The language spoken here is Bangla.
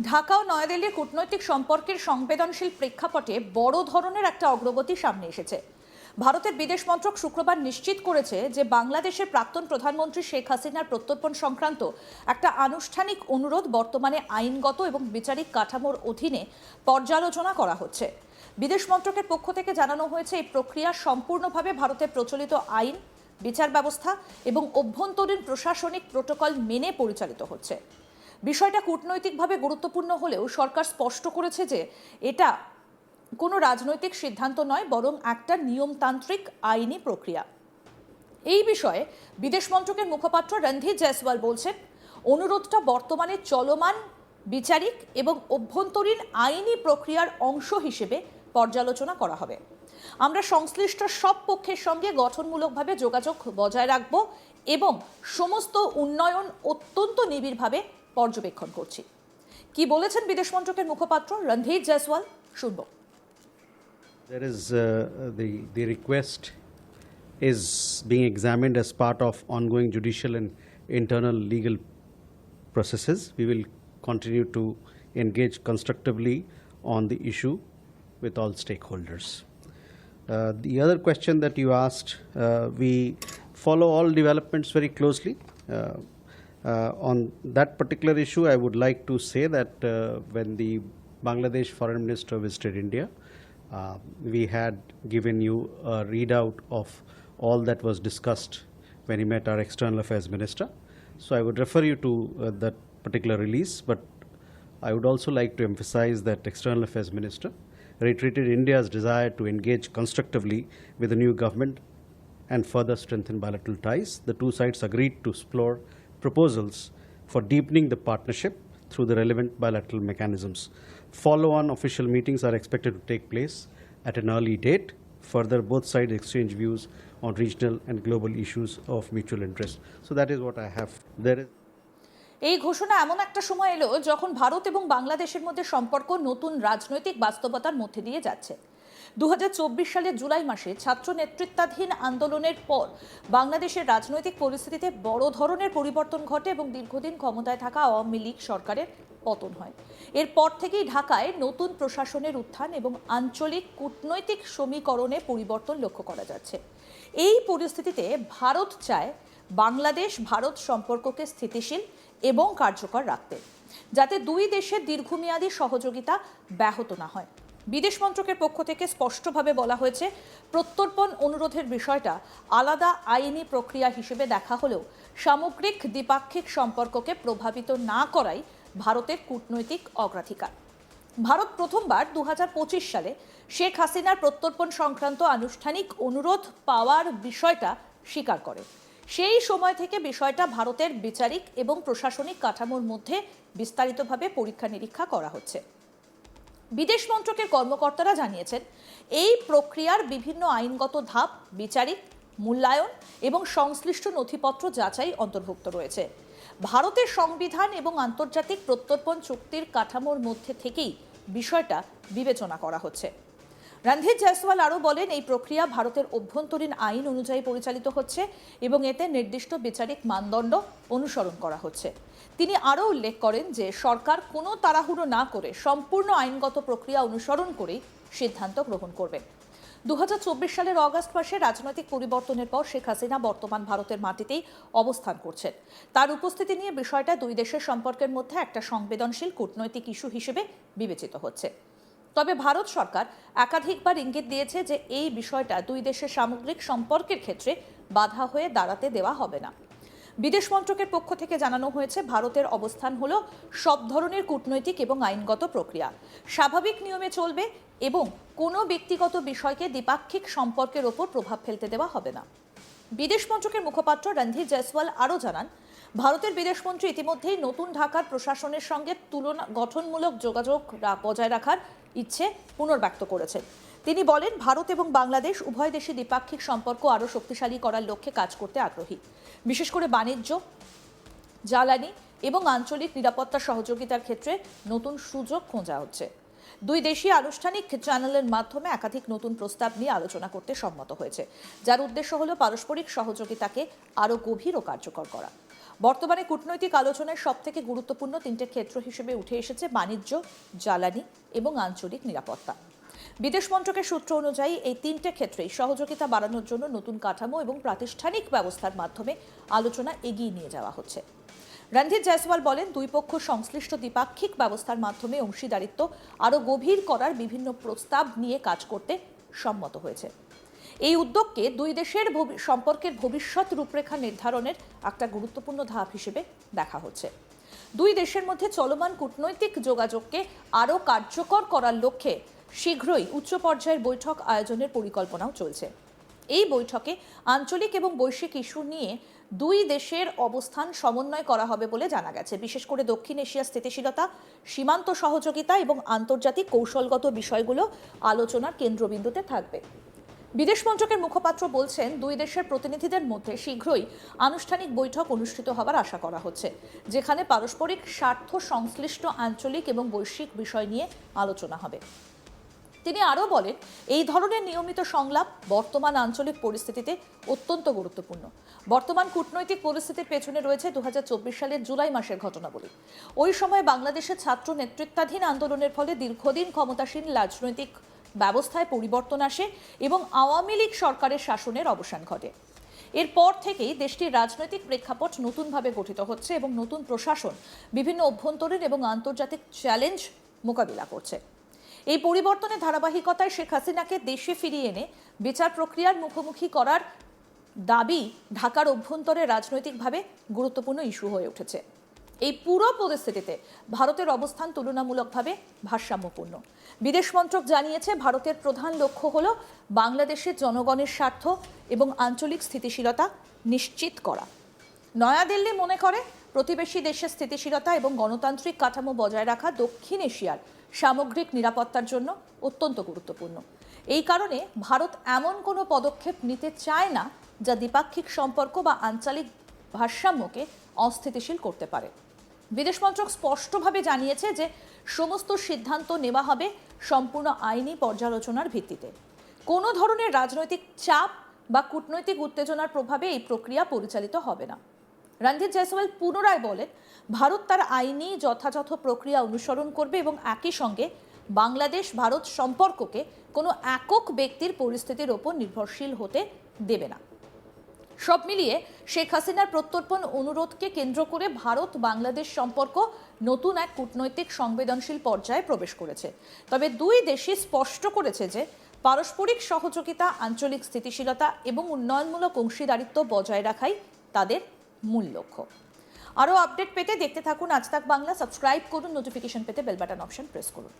ঢাকা ও নয়াদিল্লির কূটনৈতিক সম্পর্কের সংবেদনশীল প্রেক্ষাপটে বড় ধরনের একটা অগ্রগতি সামনে এসেছে। ভারতের বিদেশ মন্ত্রক শুক্রবার নিশ্চিত করেছে যে বাংলাদেশের প্রাক্তন প্রধানমন্ত্রী শেখ হাসিনার প্রত্যর্পণ সংক্রান্ত একটা আনুষ্ঠানিক অনুরোধ বর্তমানে আইনগত এবং বিচারিক কাঠামোর অধীনে পর্যালোচনা করা হচ্ছে। বিদেশ মন্ত্রকের পক্ষ থেকে জানানো হয়েছে এই প্রক্রিয়া সম্পূর্ণভাবে ভারতের প্রচলিত আইন, বিচার ব্যবস্থা এবং অভ্যন্তরীণ প্রশাসনিক প্রোটোকল মেনে পরিচালিত হচ্ছে। বিষয়টা কূটনৈতিকভাবে গুরুত্বপূর্ণ হলেও সরকার স্পষ্ট করেছে যে এটা কোনো রাজনৈতিক সিদ্ধান্ত নয়, বরং একটা নিয়মতান্ত্রিক আইনি প্রক্রিয়া। এই বিষয়ে বিদেশ মন্ত্রকের মুখপাত্র রণধীর জয়সওয়াল বলছেন, অনুরোধটা বর্তমানে চলমান বিচারিক এবং অভ্যন্তরীণ আইনি প্রক্রিয়ার অংশ হিসেবে পর্যালোচনা করা হবে। আমরা সংশ্লিষ্ট সব পক্ষের সঙ্গে গঠনমূলকভাবে যোগাযোগ বজায় রাখব এবং সমস্ত উন্নয়ন অত্যন্ত নিবিড়ভাবে পর্যবেক্ষণ করছি। কি বলেছেন বিদেশ মন্ত্রকের মুখপাত্র রণধীর জয়সওয়াল, শুনব। There is the request is being examined as part of ongoing judicial and internal legal processes. We will continue to engage constructively on the issue with all stakeholders. The other question that you asked, we follow all developments very closely. On that particular issue, I would like to say that when the Bangladesh Foreign Minister visited India, we had given you a readout of all that was discussed when he met our External Affairs Minister. So I would refer you to that particular release, but I would also like to emphasize that External Affairs Minister reiterated India's desire to engage constructively with the new government and further strengthen bilateral ties. The two sides agreed to explore proposals for deepening the partnership through the relevant bilateral mechanisms. Follow-on official meetings are expected to take place at an early date. Further, both sides exchange views on regional and global issues of mutual interest. So that is what I have. এই ঘোষণা এমন একটা সময় এলো যখন ভারত এবং বাংলাদেশের মধ্যে সম্পর্ক নতুন রাজনৈতিক বাস্তবতার মধ্যে দিয়ে যাচ্ছে। 2024 সালের জুলাই মাসে ছাত্র নেতৃত্বাধীন আন্দোলনের পর বাংলাদেশের রাজনৈতিক পরিস্থিতিতে বড় ধরনের পরিবর্তন ঘটে এবং দীর্ঘদিন ক্ষমতায় থাকা আওয়ামী লীগ সরকারের পতন হয়। এরপর থেকেই ঢাকায় নতুন প্রশাসনের উত্থান এবং আঞ্চলিক কূটনৈতিক সমীকরণে পরিবর্তন লক্ষ্য করা যাচ্ছে। এই পরিস্থিতিতে ভারত চায় বাংলাদেশ ভারত সম্পর্ককে স্থিতিশীল এবং কার্যকর রাখতে, যাতে দুই দেশের দীর্ঘমেয়াদী সহযোগিতা ব্যাহত না হয়। বিদেশ মন্ত্রকের পক্ষ থেকে স্পষ্টভাবে বলা হয়েছে, প্রত্যর্পণ অনুরোধের বিষয়টা আলাদা আইনি প্রক্রিয়া হিসেবে দেখা হলেও সামগ্রিক দ্বিপাক্ষিক সম্পর্ককে প্রভাবিত না করাই ভারতের কূটনৈতিক অগ্রাধিকার। ভারত প্রথমবার 2025 সালে শেখ হাসিনার প্রত্যর্পণ সংক্রান্ত আনুষ্ঠানিক অনুরোধ পাওয়ার বিষয়টা স্বীকার করে। সেই সময় থেকে বিষয়টা ভারতের বিচারিক এবং প্রশাসনিক কাঠামোর মধ্যে বিস্তারিতভাবে পরীক্ষা নিরীক্ষা করা হচ্ছে। বিদেশ মন্ত্রকের কর্মকর্তারা জানিয়েছেন, এই প্রক্রিয়ার বিভিন্ন আইনগত ধাপ, বিচারিক মূল্যায়ন এবং সংশ্লিষ্ট নথিপত্র যাচাই অন্তর্ভুক্ত রয়েছে। ভারতের সংবিধান এবং আন্তর্জাতিক প্রত্যর্পণ চুক্তির কাঠামোর মধ্যে থেকেই বিষয়টা বিবেচনা করা হচ্ছে। রণধীর জয়সওয়াল আরও বলেন, এই প্রক্রিয়া ভারতের অভ্যন্তরীণ আইন অনুযায়ী পরিচালিত হচ্ছে এবং এতে নির্দিষ্ট বিচারিক মানদণ্ড অনুসরণ করা হচ্ছে। তিনি আরও উল্লেখ করেন যে সরকার কোনো তাড়াহুড়ো না করে সম্পূর্ণ আইনগত প্রক্রিয়া অনুসরণ করেই সিদ্ধান্ত গ্রহণ করবে। 2024 সালের অগাস্ট মাসে রাজনৈতিক পরিবর্তনের পর শেখ হাসিনা বর্তমান ভারতের মাটিতেই অবস্থান করছেন। তার উপস্থিতি নিয়ে বিষয়টা দুই দেশের সম্পর্কের মধ্যে একটা সংবেদনশীল কূটনৈতিক ইস্যু হিসেবে বিবেচিত হচ্ছে। তবে ভারত সরকার একাধিকবার ইঙ্গিত দিয়েছে যে এই বিষয়টা দুই দেশের সামগ্রিক সম্পর্কের ক্ষেত্রে বাধা হয়ে দাঁড়াতে দেওয়া হবে না। বিদেশ মন্ত্রকের পক্ষ থেকে জানানো হয়েছে, ভারতের অবস্থান হলো সব ধরনের কূটনৈতিক এবং আইনগত প্রক্রিয়া স্বাভাবিক নিয়মে চলবে এবং কোনো ব্যক্তিগত বিষয়কে দ্বিপাক্ষিক সম্পর্কের ওপর প্রভাব ফেলতে দেওয়া হবে না। বিদেশ মন্ত্রকের মুখপাত্র রণধীর জয়সওয়াল আরও জানান, ভারতের বিদেশমন্ত্রী ইতিমধ্যেই নতুন ঢাকার প্রশাসনের সঙ্গে গঠনমূলক যোগাযোগ বজায় রাখার ইচ্ছে পুনর্ব্যক্ত করেছেন। তিনি বলেন, ভারত এবং বাংলাদেশ উভয় দেশে দ্বিপাক্ষিক সম্পর্ক আরও শক্তিশালী করার লক্ষ্যে কাজ করতে আগ্রহী। বিশেষ করে বাণিজ্য, জ্বালানি এবং আঞ্চলিক নিরাপত্তা সহযোগিতার ক্ষেত্রে নতুন সুযোগ খোঁজা হচ্ছে। দুই দেশই আনুষ্ঠানিক চ্যানেলের মাধ্যমে একাধিক নতুন প্রস্তাব নিয়ে আলোচনা করতে সম্মত হয়েছে, যার উদ্দেশ্য হলো পারস্পরিক সহযোগিতাকে আরও গভীর ও কার্যকর করা। বর্তমানে কূটনৈতিক আলোচনায় সবথেকে গুরুত্বপূর্ণ তিনটে ক্ষেত্র হিসেবে উঠে এসেছে বাণিজ্য, জ্বালানি এবং আঞ্চলিক নিরাপত্তা। বিদেশ মন্ত্রকের সূত্র অনুযায়ী এই তিনটে ক্ষেত্রেই সহযোগিতা বাড়ানোর জন্য নতুন কাঠামো এবং প্রাতিষ্ঠানিক ব্যবস্থার মাধ্যমে আলোচনা এগিয়ে নিয়ে যাওয়া হচ্ছে। রণধীর জয়সওয়াল বলেন, দুই পক্ষ সংশ্লিষ্ট দ্বিপাক্ষিক ব্যবস্থার মাধ্যমে অংশীদারিত্ব আরও গভীর করার বিভিন্ন প্রস্তাব নিয়ে কাজ করতে সম্মত হয়েছে। এই উদ্যোগকে দুই দেশের সম্পর্কের ভবিষ্যৎ রূপরেখা নির্ধারণের একটা গুরুত্বপূর্ণ ধাপ হিসেবে দেখা হচ্ছে। দুই দেশের মধ্যে চলমান কূটনৈতিক যোগাযোগকে আরও কার্যকর করার লক্ষ্যে শীঘ্রই উচ্চ পর্যায়ের বৈঠক আয়োজনের পরিকল্পনাও চলছে। এই বৈঠকে আঞ্চলিক এবং বৈশ্বিক ইস্যু নিয়ে দুই দেশের অবস্থান সমন্বয় করা হবে বলে জানা গেছে। বিশেষ করে দক্ষিণ এশিয়ার স্থিতিশীলতা, সীমান্ত সহযোগিতা এবং আন্তর্জাতিক কৌশলগত বিষয়গুলো আলোচনার কেন্দ্রবিন্দুতে থাকবে। বিদেশ মন্ত্রকের মুখপাত্র বলছেন, দুই দেশের প্রতিনিধিদের মধ্যে শীঘ্রই আনুষ্ঠানিক বৈঠক অনুষ্ঠিত হবার আশা করা হচ্ছে, যেখানে পারস্পরিক স্বার্থ সংশ্লিষ্ট আঞ্চলিক এবং বৈশ্বিক বিষয় নিয়ে আলোচনা হবে। তিনি আরও বলেন, এই ধরনের নিয়মিত সংলাপ বর্তমান আঞ্চলিক পরিস্থিতিতে অত্যন্ত গুরুত্বপূর্ণ। বর্তমান কূটনৈতিক পরিস্থিতির পেছনে রয়েছে 2024 সালের জুলাই মাসের ঘটনাবলী। ওই সময় বাংলাদেশের ছাত্র নেতৃত্বাধীন আন্দোলনের ফলে দীর্ঘদিন ক্ষমতাসীন রাজনৈতিক ব্যবস্থায় পরিবর্তন আসে এবং আওয়ামী লীগ সরকারের শাসনের অবসান ঘটে। এরপর থেকেই দেশটির রাজনৈতিক প্রেক্ষাপট নতুনভাবে গঠিত হচ্ছে এবং নতুন প্রশাসন বিভিন্ন অভ্যন্তরীণ এবং আন্তর্জাতিক চ্যালেঞ্জ মোকাবিলা করছে। এই পরিবর্তনের ধারাবাহিকতায় শেখ হাসিনাকে দেশে ফিরিয়ে এনে বিচার প্রক্রিয়ার মুখোমুখি করার দাবি ঢাকার অভ্যন্তরে রাজনৈতিকভাবে গুরুত্বপূর্ণ ইস্যু হয়ে উঠেছে। এই পুরো পরিস্থিতিতে ভারতের অবস্থান তুলনামূলকভাবে ভারসাম্যপূর্ণ। বিদেশ মন্ত্রক জানিয়েছে, ভারতের প্রধান লক্ষ্য হল বাংলাদেশের জনগণের স্বার্থ এবং আঞ্চলিক স্থিতিশীলতা নিশ্চিত করা। নয়াদিল্লি মনে করে, প্রতিবেশী দেশের স্থিতিশীলতা এবং গণতান্ত্রিক কাঠামো বজায় রাখা দক্ষিণ এশিয়ার সামগ্রিক নিরাপত্তার জন্য অত্যন্ত গুরুত্বপূর্ণ। এই কারণে ভারত এমন কোনো পদক্ষেপ নিতে চায় না যা দ্বিপাক্ষিক সম্পর্ক বা আঞ্চলিক ভারসাম্যকে অস্থিতিশীল করতে পারে। বিদেশ মন্ত্রক স্পষ্টভাবে জানিয়েছে যে সমস্ত সিদ্ধান্ত নেওয়া হবে সম্পূর্ণ আইনি পর্যালোচনার ভিত্তিতে। কোনো ধরনের রাজনৈতিক চাপ বা কূটনৈতিক উত্তেজনার প্রভাবে এই প্রক্রিয়া পরিচালিত হবে না। রণধীর জয়সওয়াল পুনরায় বলেন, ভারত তার আইনি যথাযথ প্রক্রিয়া অনুসরণ করবে এবং একই সঙ্গে বাংলাদেশ ভারত সম্পর্ককে কোনো একক ব্যক্তির পরিস্থিতির ওপর নির্ভরশীল হতে দেবে না। সব মিলিয়ে শেখ হাসিনার প্রত্যর্পণ অনুরোধকে কেন্দ্র করে ভারত বাংলাদেশ সম্পর্ক নতুন এক কূটনৈতিক সংবেদনশীল পর্যায়ে প্রবেশ করেছে। তবে দুই দেশই স্পষ্ট করেছে যে পারস্পরিক সহযোগিতা, আঞ্চলিক স্থিতিশীলতা এবং উন্নয়নমূলক অংশীদারিত্ব বজায় রাখাই তাদের মূল লক্ষ্য। আরও আপডেট পেতে দেখতে থাকুন আজ তাক বাংলা। সাবস্ক্রাইব করুন, নোটিফিকেশন পেতে বেল বাটন অপশন প্রেস করুন।